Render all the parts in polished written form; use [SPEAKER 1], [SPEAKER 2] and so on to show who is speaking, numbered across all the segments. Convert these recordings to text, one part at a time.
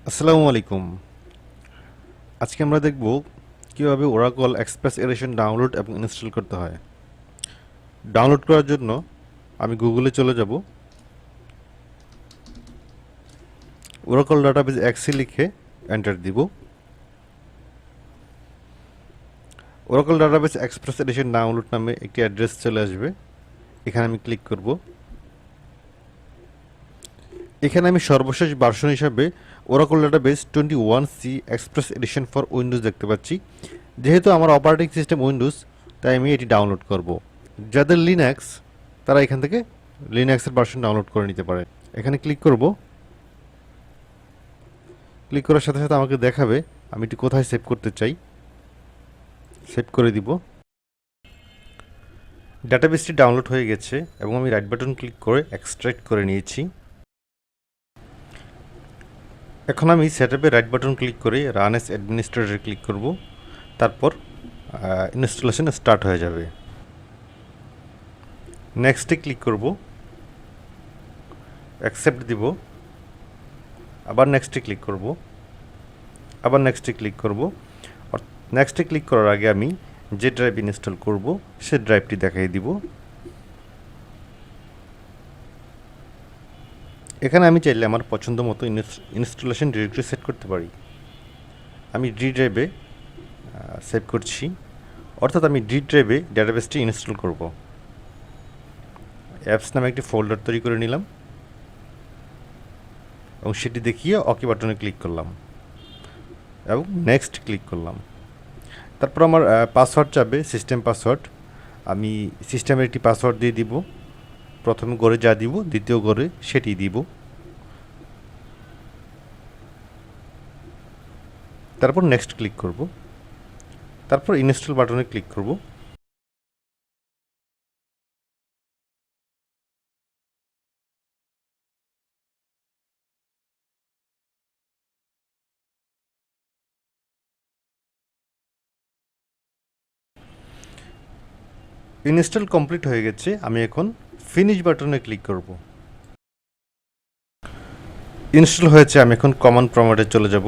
[SPEAKER 1] আসসালামু আলাইকুম। আজকে আমরা দেখব কিভাবে ওরাকল এক্সপ্রেস এডিশন ডাউনলোড এবং ইনস্টল করতে হয়। ডাউনলোড করার জন্য আমি গুগলে চলে যাব। ওরাকল ডাটাবেজ এক্সি লিখে এন্টার দিব। Oracle database express edition download নামে একটি অ্যাড্রেস চলে আসবে। এখানে আমি ক্লিক করব। এখানে আমি সর্বশেষ ভার্সন হিসাবে Oracle database 21C express edition for Windows দেখতে পাচ্ছি। যেহেতু আমার অপারেটিং সিস্টেম উইন্ডোজ, তাই আমি এটি ডাউনলোড করব। যাদের লিনাক্স, তারা এখান থেকে লিনাক্সের ভার্সন ডাউনলোড করে নিতে পারে। এখানে ক্লিক করব। ক্লিক করার সাথে সাথে আমাকে দেখাবে আমি এটি কোথায় সেভ করতে চাই। সেভ করে দিব। ডাটাবেসটি ডাউনলোড হয়ে গেছে এবং আমি রাইট বাটন ক্লিক করে এক্সট্রাক্ট করে নিয়েছি। এখন আমি সেটআপে রাইট বাটন ক্লিক করে রান এস অ্যাডমিনিস্ট্রেটর ক্লিক করব। তারপর ইনস্টলেশন স্টার্ট হয়ে যাবে। নেক্সটে ক্লিক করব। অ্যাকসেপ্ট দিব। আবার নেক্সটে ক্লিক করব। আবার নেক্সটে ক্লিক করব। নেক্সটে ক্লিক করার আগে আমি যে ড্রাইভ ইনস্টল করব সে ড্রাইভটি দেখাই দিব। এখানে আমি চাইলে আমার পছন্দ মতো ইনস্টলেশন ডিরেক্টরি সেট করতে পারি। আমি ডি ড্রাইভে সেভ করছি, অর্থাৎ আমি ডি ড্রাইভে ডাটাবেসটি ইনস্টল করব। অ্যাপস নামে একটি ফোল্ডার তৈরি করে নিলাম এবং সেটি দেখিয়ে ওকে বাটনে ক্লিক করলাম এবং নেক্সট ক্লিক করলাম। তারপর আমার পাসওয়ার্ড চাবে, সিস্টেম পাসওয়ার্ড। আমি সিস্টেমের একটি পাসওয়ার্ড দিয়ে দিব। প্রথম ঘরে যা দিব, দ্বিতীয় ঘরে সেটি দিব। তারপর নেক্সট ক্লিক করব। তারপর ইনস্টল বাটনে ক্লিক করব। ইনস্টল কমপ্লিট হয়ে গেছে। আমি এখন ফিনিশ বাটনে ক্লিক করব। ইনস্টল হয়েছে। আমি এখন কমন প্রম্পটে চলে যাব।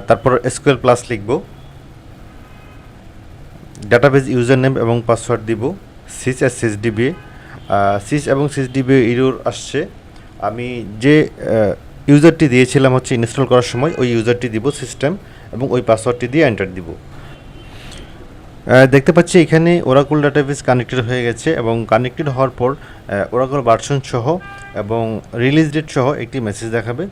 [SPEAKER 1] তারপর এসকিউএল প্লাস লিখব। ডাটাবেজ ইউজার নেম এবং পাসওয়ার্ড দিব। সিস আর সিসডিবি। সিস এবং সিসডিবি এরর আসছে। আমি যে ইউজারটি দিয়েছিলাম হচ্ছে ইনস্টল করার সময়, ওই ইউজারটি দিব সিস্টেম এবং ওই পাসওয়ার্ডটি দিয়ে এন্টার দিব। দেখতে পাচ্ছি এখানে ওরাকল ডাটাবেস কানেক্টেড হয়ে গেছে এবং কানেক্টেড হওয়ার পর ওরাকল ভার্সন সহ এবং রিলিজ ডেট সহ একটি মেসেজ দেখাবে।